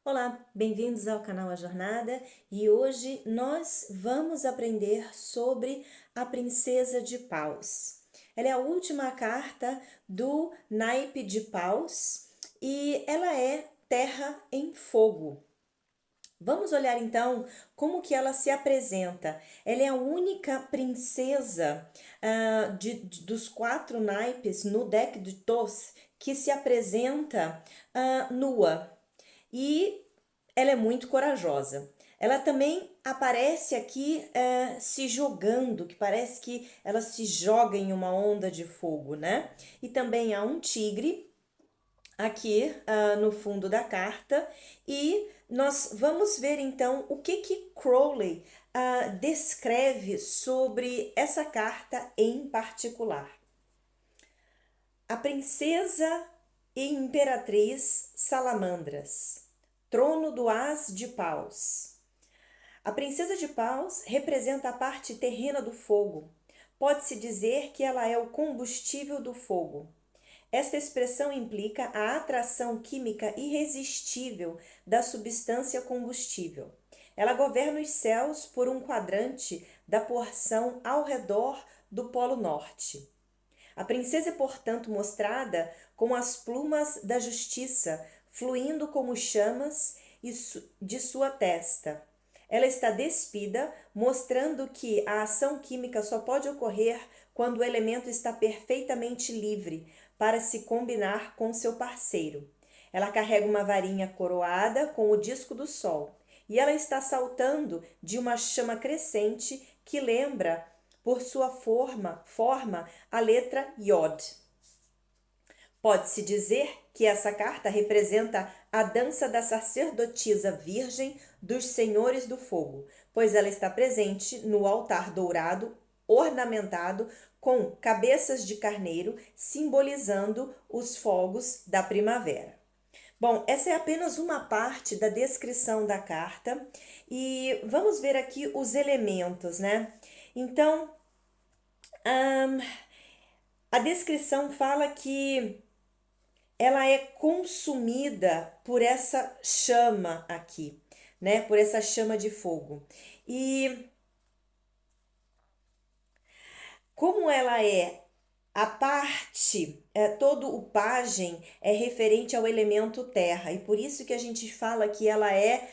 Olá, bem-vindos ao canal A Jornada e hoje nós vamos aprender sobre a Princesa de Paus. Ela é a última carta do naipe de Paus e ela é Terra em Fogo. Vamos olhar então como que ela se apresenta. Ela é a única princesa dos quatro naipes no deck de Thoth que se apresenta nua. E ela é muito corajosa. Ela também aparece aqui se jogando, que parece que ela se joga em uma onda de fogo, né? E também há um tigre aqui no fundo da carta e nós vamos ver então o que Crowley descreve sobre essa carta em particular. A princesa e imperatriz Salamandras, trono do As de Paus. A princesa de Paus representa a parte terrena do fogo. Pode-se dizer que ela é o combustível do fogo. Esta expressão implica a atração química irresistível da substância combustível. Ela governa os céus por um quadrante da porção ao redor do Polo Norte. A princesa é, portanto, mostrada com as plumas da justiça fluindo como chamas de sua testa. Ela está despida, mostrando que a ação química só pode ocorrer quando o elemento está perfeitamente livre para se combinar com seu parceiro. Ela carrega uma varinha coroada com o disco do sol e ela está saltando de uma chama crescente que lembra, por sua forma a letra Yod. Pode-se dizer que essa carta representa a dança da sacerdotisa virgem dos senhores do fogo, pois ela está presente no altar dourado ornamentado com cabeças de carneiro, simbolizando os fogos da primavera. Bom, essa é apenas uma parte da descrição da carta e vamos ver aqui os elementos, né? Então, a descrição fala que ela é consumida por essa chama aqui, né? Por essa chama de fogo. E como ela é a parte, todo o pajem é referente ao elemento terra, e por isso que a gente fala que ela é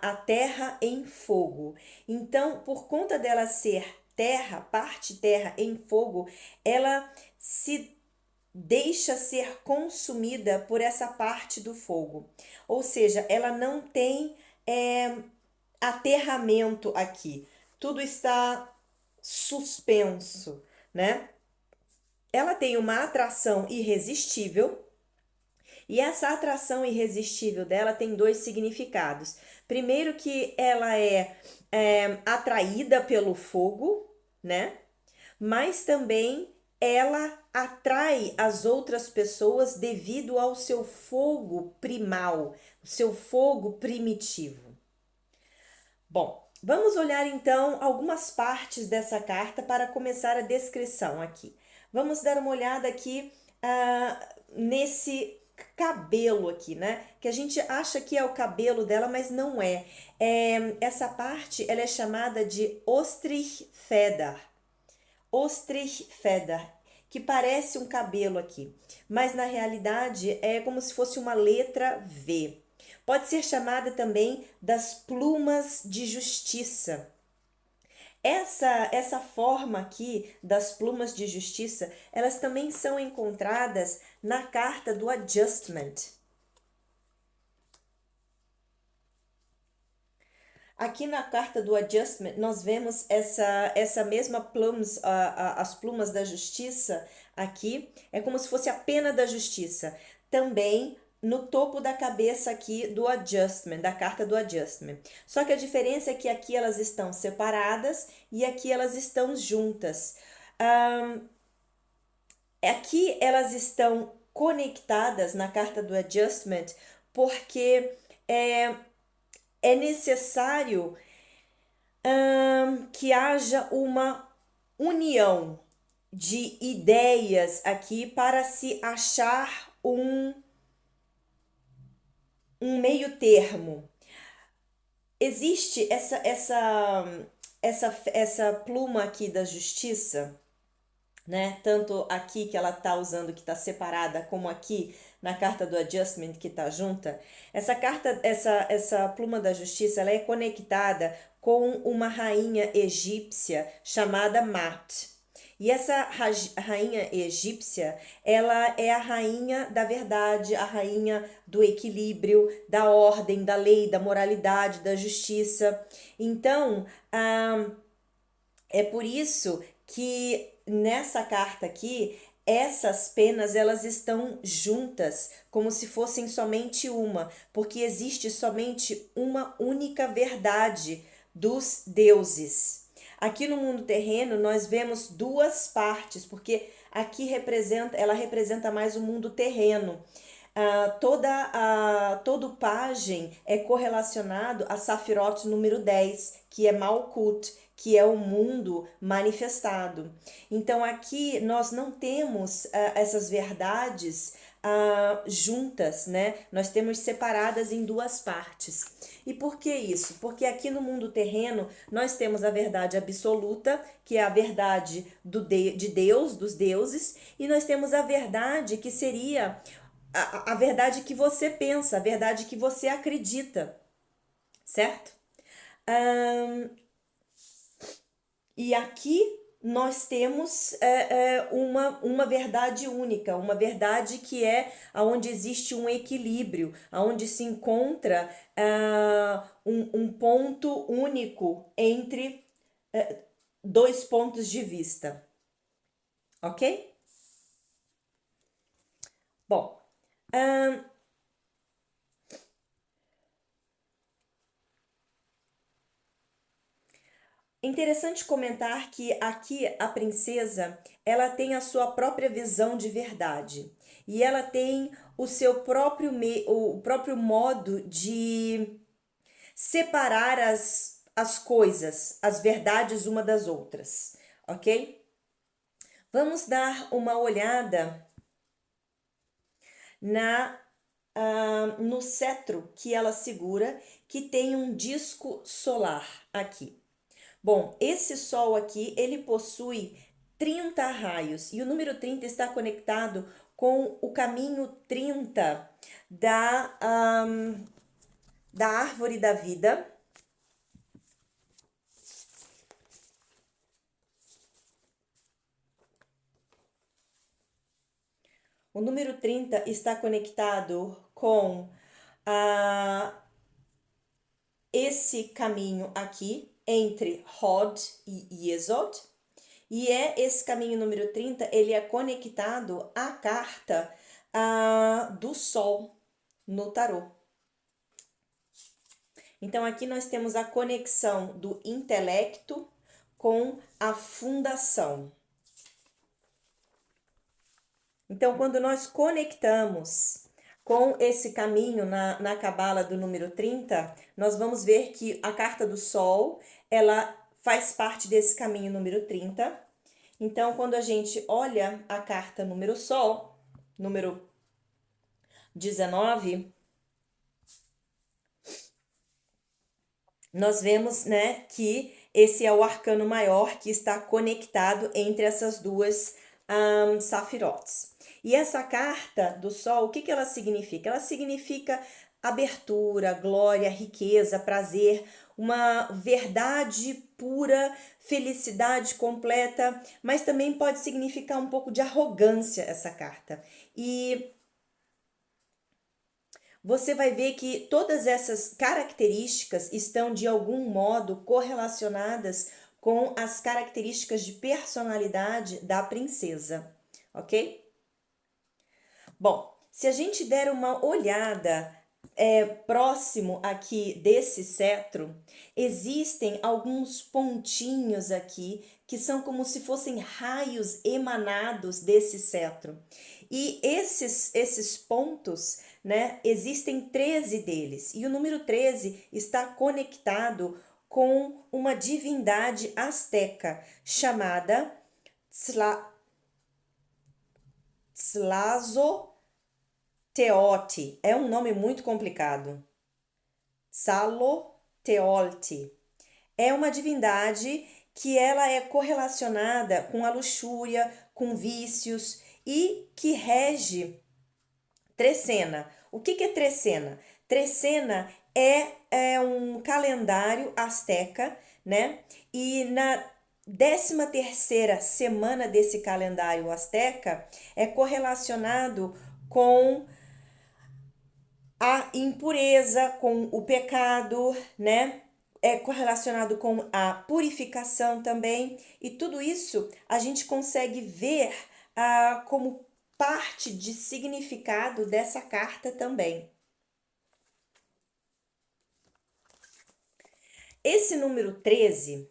a terra em fogo. Então, por conta dela ser terra, parte terra em fogo, ela se deixa ser consumida por essa parte do fogo. Ou seja, ela não tem aterramento aqui. Tudo está suspenso, né? Ela tem uma atração irresistível e essa atração irresistível dela tem dois significados. Primeiro que ela é atraída pelo fogo, né? Mas também ela atrai as outras pessoas devido ao seu fogo primal, o seu fogo primitivo. Bom, vamos olhar então algumas partes dessa carta para começar a descrição aqui. Vamos dar uma olhada aqui nesse cabelo aqui, né? Que a gente acha que é o cabelo dela, mas não é. Essa parte ela é chamada de Ostrich-Feder. Ostrich-Feder, que parece um cabelo aqui, mas na realidade é como se fosse uma letra V. Pode ser chamada também das plumas de justiça. Essa forma aqui das plumas de justiça, elas também são encontradas na carta do Adjustment. Aqui na carta do Adjustment, nós vemos essa mesma as plumas da justiça aqui. É como se fosse a pena da justiça. Também no topo da cabeça aqui do Adjustment, da carta do Adjustment. Só que a diferença é que aqui elas estão separadas e aqui elas estão juntas. Aqui elas estão conectadas na carta do Adjustment porque é necessário que haja uma união de ideias aqui para se achar um meio termo. Existe essa pluma aqui da justiça, né? Tanto aqui que ela tá usando que tá separada, como aqui na carta do adjustment que tá junta. Essa pluma da justiça, ela é conectada com uma rainha egípcia chamada Mat. E essa rainha egípcia, ela é a rainha da verdade, a rainha do equilíbrio, da ordem, da lei, da moralidade, da justiça. Então, é por isso que nessa carta aqui, essas penas elas estão juntas, como se fossem somente uma, porque existe somente uma única verdade dos deuses. Aqui no mundo terreno nós vemos duas partes, porque aqui ela representa mais o mundo terreno. Todo pajem é correlacionado a Safirot número 10, que é Malkut, que é o mundo manifestado. Então aqui nós não temos essas verdades juntas, né? Nós temos separadas em duas partes. E por que isso? Porque aqui no mundo terreno nós temos a verdade absoluta, que é a verdade de Deus, dos deuses, e nós temos a verdade que seria a verdade que você pensa, a verdade que você acredita, certo? E aqui nós temos uma verdade única, uma verdade que é onde existe um equilíbrio, onde se encontra um ponto único entre dois pontos de vista, ok? Bom, interessante comentar que aqui a princesa, ela tem a sua própria visão de verdade e ela tem o seu o próprio modo de separar as coisas, as verdades uma das outras, ok? Vamos dar uma olhada no cetro que ela segura, que tem um disco solar aqui. Bom, esse sol aqui, ele possui 30 raios e o número 30 está conectado com o caminho 30 da árvore da vida. O número 30 está conectado com esse caminho aqui, entre Hod e Yesod. E esse caminho número 30, ele é conectado à carta do Sol no tarô. Então, aqui nós temos a conexão do intelecto com a fundação. Então, quando nós conectamos com esse caminho na cabala do número 30, nós vamos ver que a carta do Sol, ela faz parte desse caminho número 30. Então, quando a gente olha a carta número Sol, número 19, nós vemos, né, que esse é o arcano maior que está conectado entre essas duas safirotes. E essa carta do Sol, o que ela significa? Ela significa abertura, glória, riqueza, prazer, uma verdade pura, felicidade completa, mas também pode significar um pouco de arrogância essa carta. E você vai ver que todas essas características estão de algum modo correlacionadas com as características de personalidade da princesa, ok? Bom, se a gente der uma olhada próximo aqui desse cetro, existem alguns pontinhos aqui que são como se fossem raios emanados desse cetro. E esses pontos, né, existem 13 deles. E o número 13 está conectado com uma divindade asteca chamada Tlazolteotl. Teote. É um nome muito complicado. Tsaloteolte. É uma divindade que ela é correlacionada com a luxúria, com vícios e que rege Trecena. O que é Trecena? Trecena é um calendário asteca, né? E na 13ª semana desse calendário asteca é correlacionado com a impureza, com o pecado, né? É correlacionado com a purificação também, e tudo isso a gente consegue ver como parte de significado dessa carta também. Esse número 13,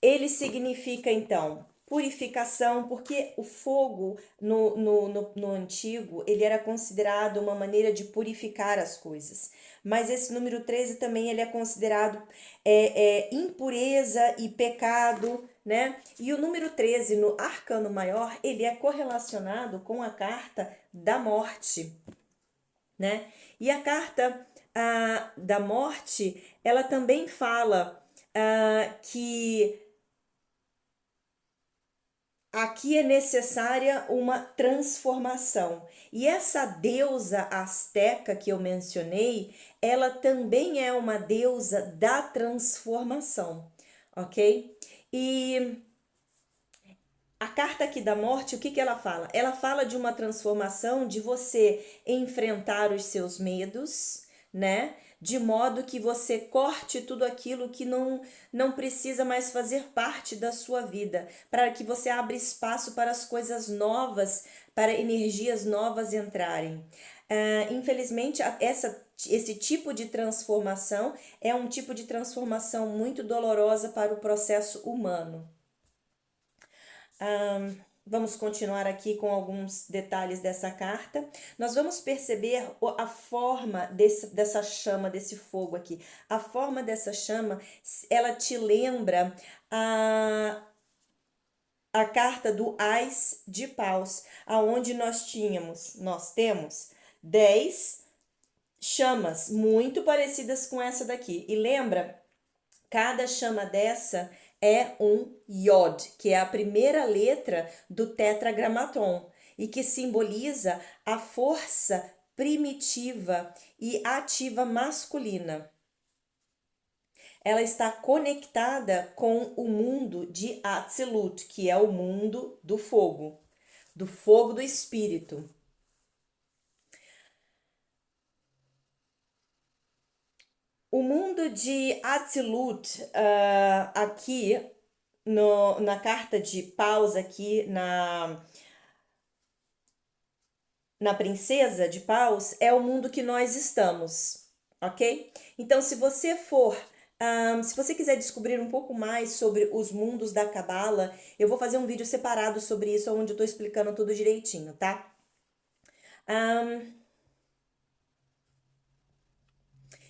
ele significa então purificação, porque o fogo no antigo, ele era considerado uma maneira de purificar as coisas. Mas esse número 13 também ele é considerado impureza e pecado, né? E o número 13 no arcano maior, ele é correlacionado com a carta da morte, né? E a carta da morte, ela também fala que aqui é necessária uma transformação. E essa deusa asteca que eu mencionei, ela também é uma deusa da transformação, ok? E a carta aqui da morte, o que que ela fala? Ela fala de uma transformação, de você enfrentar os seus medos, né? De modo que você corte tudo aquilo que não precisa mais fazer parte da sua vida, para que você abra espaço para as coisas novas, para energias novas entrarem. Infelizmente, esse tipo de transformação é um tipo de transformação muito dolorosa para o processo humano. Vamos continuar aqui com alguns detalhes dessa carta. Nós vamos perceber a forma dessa chama, desse fogo aqui. A forma dessa chama, ela te lembra a carta do Ás de Paus, aonde nós temos 10 chamas muito parecidas com essa daqui. E lembra, cada chama dessa é um Yod, que é a primeira letra do tetragramaton e que simboliza a força primitiva e ativa masculina. Ela está conectada com o mundo de Atzilut, que é o mundo do fogo do espírito. O mundo de Atzilut, aqui na carta de Paus, aqui na Princesa de Paus, é o mundo que nós estamos, ok? Então, se você quiser descobrir um pouco mais sobre os mundos da Cabala, eu vou fazer um vídeo separado sobre isso, onde eu estou explicando tudo direitinho, tá?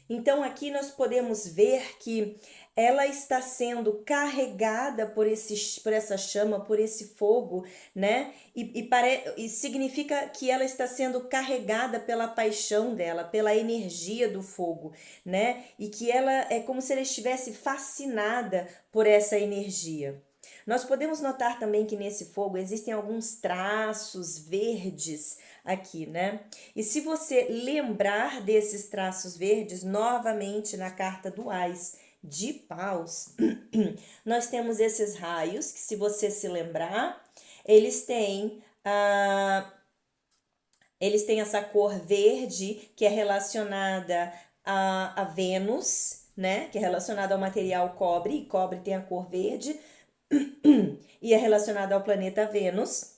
Então aqui nós podemos ver que ela está sendo carregada por essa chama, por esse fogo, né? E significa que ela está sendo carregada pela paixão dela, pela energia do fogo, né? E que ela é como se ela estivesse fascinada por essa energia. Nós podemos notar também que nesse fogo existem alguns traços verdes aqui, né? E se você lembrar desses traços verdes, novamente na carta do Ás de Paus, nós temos esses raios que, se você se lembrar, eles têm essa cor verde que é relacionada a Vênus, né? Que é relacionada ao material cobre, e cobre tem a cor verde, e é relacionada ao planeta Vênus,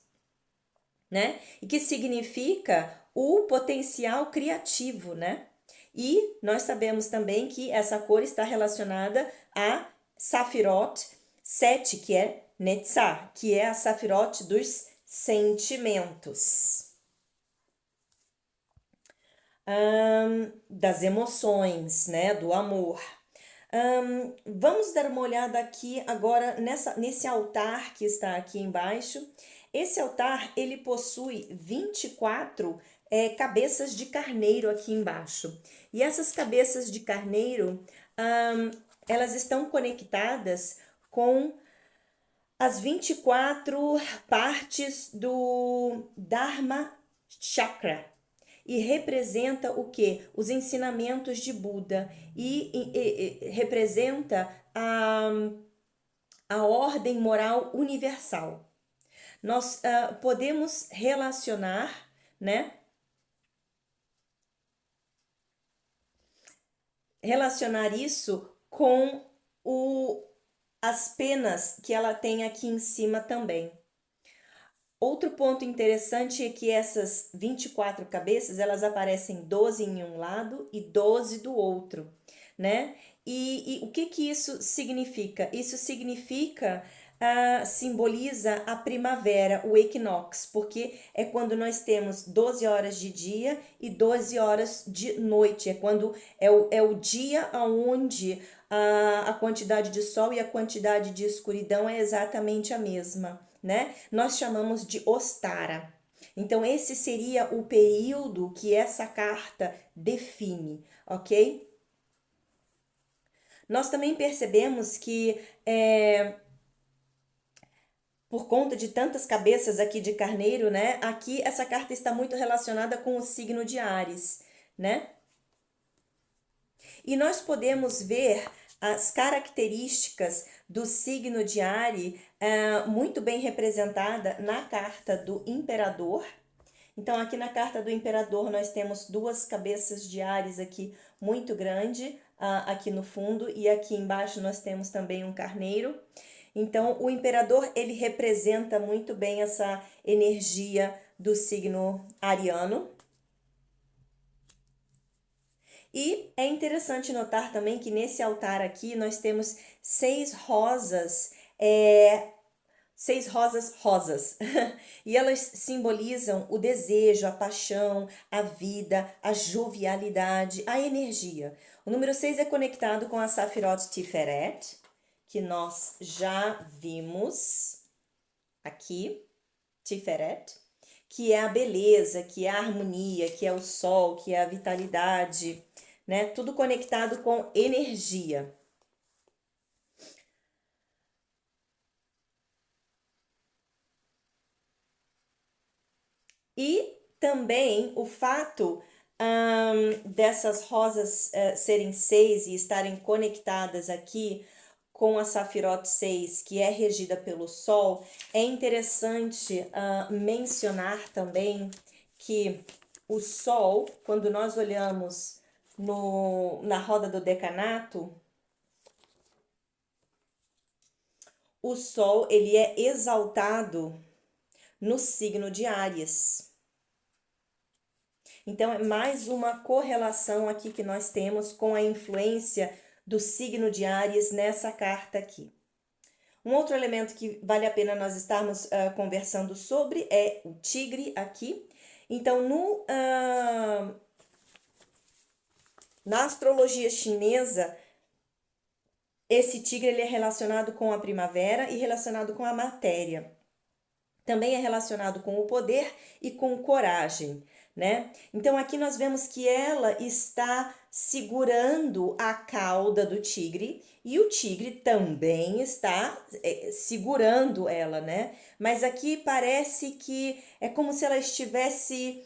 né? E que significa o potencial criativo, né? E nós sabemos também que essa cor está relacionada a Safirot 7, que é Netzah, que é a Safirot dos sentimentos. Das emoções, né? Do amor. Vamos dar uma olhada aqui agora nesse altar que está aqui embaixo. Esse altar, ele possui 24 cabeças de carneiro aqui embaixo. E essas cabeças de carneiro, elas estão conectadas com as 24 partes do Dharma Chakra. E representa o que? Os ensinamentos de Buda. E representa a ordem moral universal. Nós podemos relacionar, né? Relacionar isso com as penas que ela tem aqui em cima também. Outro ponto interessante é que essas 24 cabeças, elas aparecem 12 em um lado e 12 do outro, né? E o que isso significa? Isso significa, simboliza a primavera, o equinox, porque é quando nós temos 12 horas de dia e 12 horas de noite, é quando é o dia onde a quantidade de sol e a quantidade de escuridão é exatamente a mesma, né? Nós chamamos de Ostara. Então, esse seria o período que essa carta define, ok? Nós também percebemos que, por conta de tantas cabeças aqui de carneiro, né? Aqui essa carta está muito relacionada com o signo de Áries, né? E nós podemos ver as características do signo de Áries muito bem representada na carta do Imperador. Então, aqui na carta do Imperador, nós temos duas cabeças de Áries aqui muito grande, aqui no fundo, e aqui embaixo nós temos também um carneiro. Então, o Imperador, ele representa muito bem essa energia do signo ariano. E é interessante notar também que nesse altar aqui nós temos 6 rosas, 6 rosas rosas. E elas simbolizam o desejo, a paixão, a vida, a jovialidade, a energia. O número 6 é conectado com a Safirot Tiferet, que nós já vimos aqui, Tiferet, que é a beleza, que é a harmonia, que é o sol, que é a vitalidade, né? Tudo conectado com energia. E também o fato dessas rosas serem 6 e estarem conectadas aqui com a Safirot 6, que é regida pelo Sol, é interessante mencionar também que o Sol, quando nós olhamos na roda do decanato, o Sol ele é exaltado no signo de Áries. Então, é mais uma correlação aqui que nós temos com a influência do signo de Áries nessa carta aqui. Um outro elemento que vale a pena nós estarmos conversando sobre é o tigre aqui. Então, na astrologia chinesa, esse tigre ele é relacionado com a primavera e relacionado com a matéria. Também é relacionado com o poder e com coragem, né? Então aqui nós vemos que ela está segurando a cauda do tigre e o tigre também está segurando ela, né? Mas aqui parece que é como se ela estivesse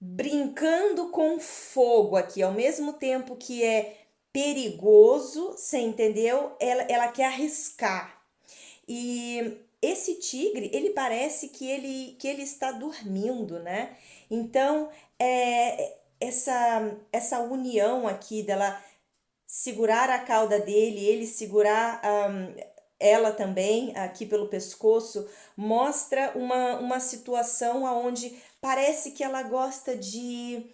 brincando com fogo aqui, ao mesmo tempo que é perigoso, você entendeu? Ela quer arriscar. E esse tigre, ele parece que ele está dormindo, né? Então, essa união aqui dela segurar a cauda dele, ele segurar ela também aqui pelo pescoço, mostra uma situação onde parece que ela gosta de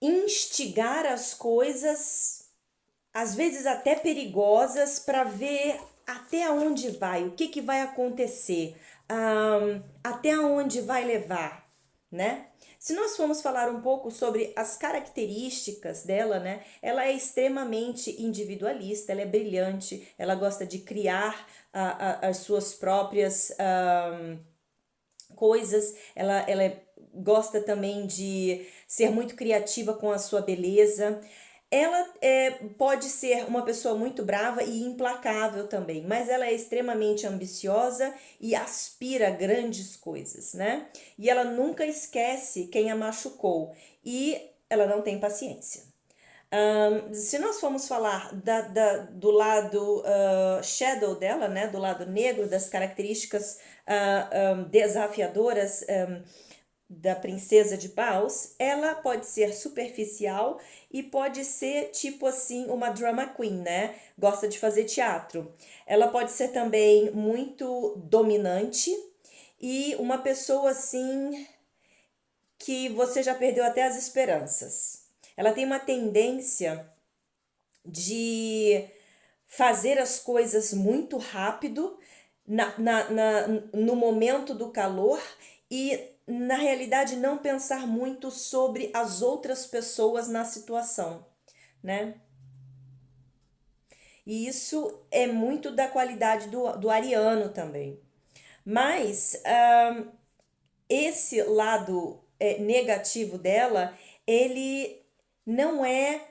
instigar as coisas, às vezes até perigosas, para ver até onde vai, o que vai acontecer, até onde vai levar, né? Se nós formos falar um pouco sobre as características dela, né? Ela é extremamente individualista, ela é brilhante, ela gosta de criar as suas próprias coisas, ela gosta também de ser muito criativa com a sua beleza. Ela pode ser uma pessoa muito brava e implacável também, mas ela é extremamente ambiciosa e aspira a grandes coisas, né? E ela nunca esquece quem a machucou e ela não tem paciência. Se nós formos falar do lado shadow dela, né, do lado negro, das características desafiadoras da princesa de Paus, ela pode ser superficial e pode ser tipo assim uma drama queen, né? Gosta de fazer teatro. Ela pode ser também muito dominante e uma pessoa assim que você já perdeu até as esperanças. Ela tem uma tendência de fazer as coisas muito rápido no momento do calor e, na realidade, não pensar muito sobre as outras pessoas na situação, né? E isso é muito da qualidade do ariano também. Mas esse lado negativo dela, ele não é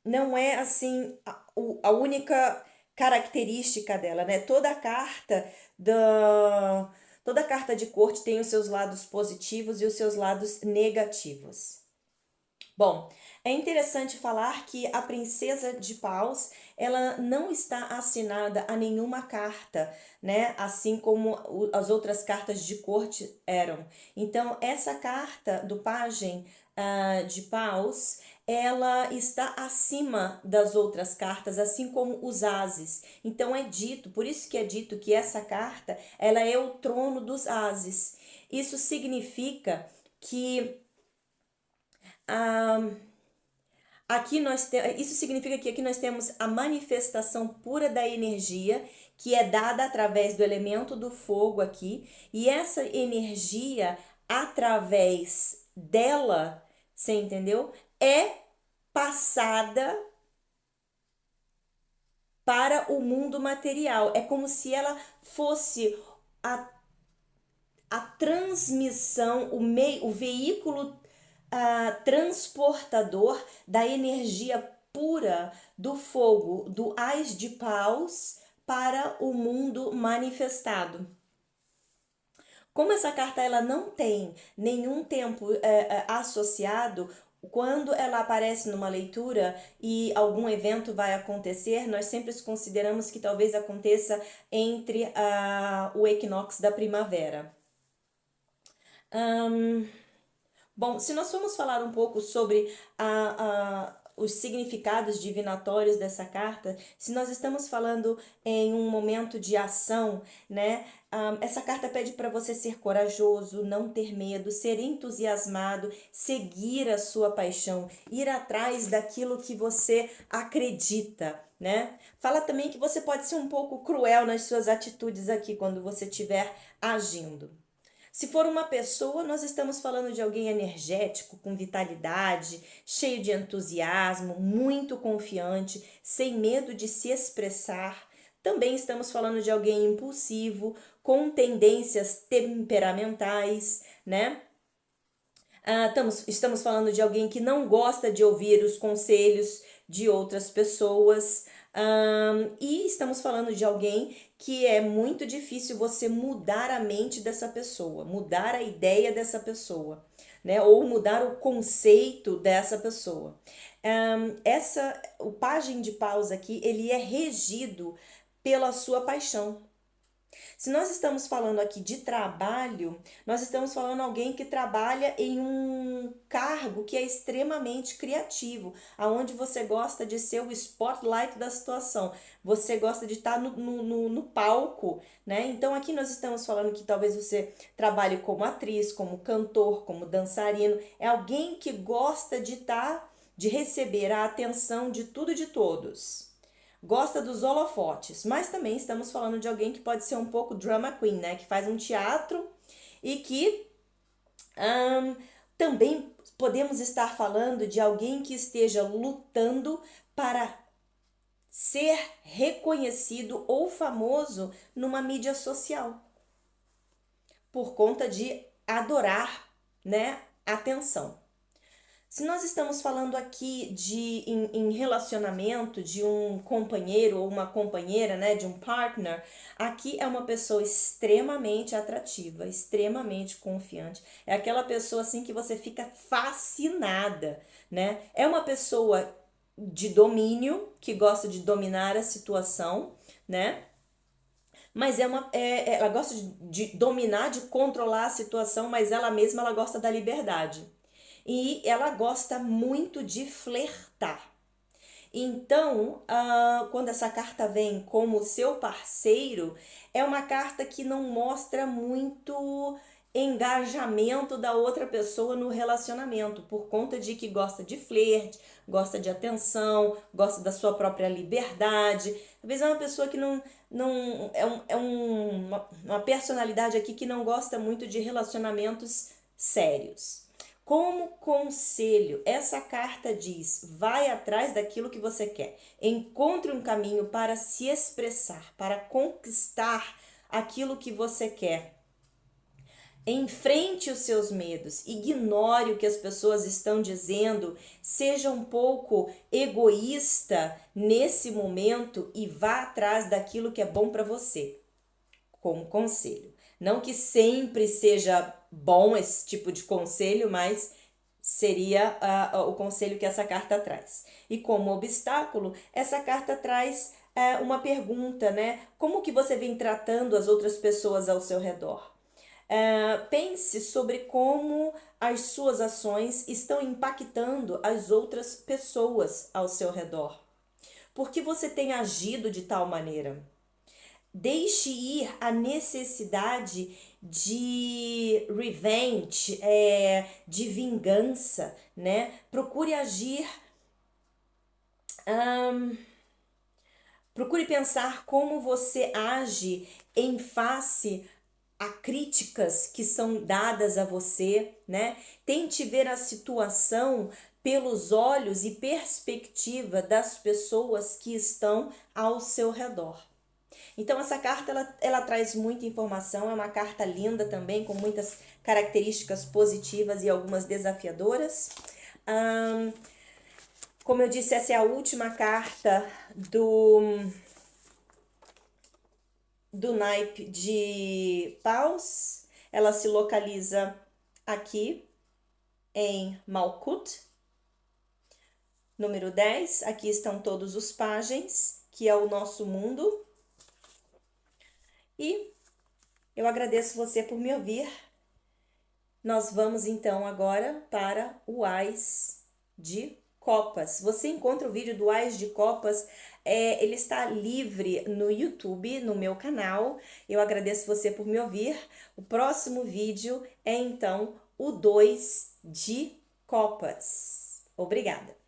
não é assim a única característica dela, né? Toda carta de corte tem os seus lados positivos e os seus lados negativos. Bom, é interessante falar que a princesa de Paus, ela não está assinada a nenhuma carta, né? Assim como as outras cartas de corte eram. Então, essa carta do pajem de Paus, ela está acima das outras cartas, assim como os ases. Então, é dito, por isso que é dito que essa carta, ela é o trono dos ases. Isso significa que isso significa que aqui nós temos a manifestação pura da energia, que é dada através do elemento do fogo aqui, e essa energia, através dela, você entendeu? É passada para o mundo material. É como se ela fosse a, a transmissão, o veículo transportador da energia pura do fogo, do Ás de Paus, para o mundo manifestado. Como essa carta ela não tem nenhum tempo associado, quando ela aparece numa leitura e algum evento vai acontecer, nós sempre consideramos que talvez aconteça entre o equinócio da primavera. Bom, se nós formos falar um pouco sobre os significados divinatórios dessa carta, se nós estamos falando em um momento de ação, né? Essa carta pede para você ser corajoso, não ter medo, ser entusiasmado, seguir a sua paixão, ir atrás daquilo que você acredita, né? Fala também que você pode ser um pouco cruel nas suas atitudes aqui quando você estiver agindo. Se for uma pessoa, nós estamos falando de alguém energético, com vitalidade, cheio de entusiasmo, muito confiante, sem medo de se expressar. Também estamos falando de alguém impulsivo, com tendências temperamentais, né? Estamos falando de alguém que não gosta de ouvir os conselhos de outras pessoas. E estamos falando de alguém que é muito difícil você mudar a mente dessa pessoa, mudar a ideia dessa pessoa, né? Ou mudar o conceito dessa pessoa. O pajem de paus aqui, ele é regido pela sua paixão. Se nós estamos falando aqui de trabalho, nós estamos falando alguém que trabalha em um cargo que é extremamente criativo, aonde você gosta de ser o spotlight da situação, você gosta de estar no palco, né? Então aqui nós estamos falando que talvez você trabalhe como atriz, como cantor, como dançarino, é alguém que gosta de receber a atenção de tudo e de todos. Gosta dos holofotes, mas também estamos falando de alguém que pode ser um pouco drama queen, né? Que faz um teatro e que também podemos estar falando de alguém que esteja lutando para ser reconhecido ou famoso numa mídia social, por conta de adorar, né, atenção. Se nós estamos falando aqui em relacionamento, de um companheiro ou uma companheira, né, de um partner, aqui é uma pessoa extremamente atrativa, extremamente confiante. É aquela pessoa assim que você fica fascinada, né? É uma pessoa de domínio, que gosta de dominar a situação, né? Mas ela gosta de dominar, de controlar a situação, mas ela mesma ela gosta da liberdade. E ela gosta muito de flertar. Então, quando essa carta vem como seu parceiro, é uma carta que não mostra muito engajamento da outra pessoa no relacionamento, por conta de que gosta de flerte, gosta de atenção, gosta da sua própria liberdade. Talvez é uma pessoa que não uma personalidade aqui que não gosta muito de relacionamentos sérios. Como conselho, essa carta diz: vai atrás daquilo que você quer. Encontre um caminho para se expressar, para conquistar aquilo que você quer. Enfrente os seus medos, ignore o que as pessoas estão dizendo, seja um pouco egoísta nesse momento e vá atrás daquilo que é bom para você, como conselho. Não que sempre seja bom esse tipo de conselho, mas seria o conselho que essa carta traz. E como obstáculo, essa carta traz uma pergunta, né? Como que você vem tratando as outras pessoas ao seu redor? Pense sobre como as suas ações estão impactando as outras pessoas ao seu redor. Por que você tem agido de tal maneira? Deixe ir a necessidade de revenge, de vingança, né? Procure agir, procure pensar como você age em face a críticas que são dadas a você, né? Tente ver a situação pelos olhos e perspectiva das pessoas que estão ao seu redor. Então essa carta ela traz muita informação, é uma carta linda também, com muitas características positivas e algumas desafiadoras. Como eu disse, essa é a última carta do naipe de paus. Ela se localiza aqui em Malkuth, número 10. Aqui estão todos os pajens, que é o nosso mundo. E eu agradeço você por me ouvir. Nós vamos então agora para o Ás de Copas. Você encontra o vídeo do Ás de Copas, ele está livre no YouTube, no meu canal. Eu agradeço você por me ouvir. O próximo vídeo é então o 2 de Copas. Obrigada!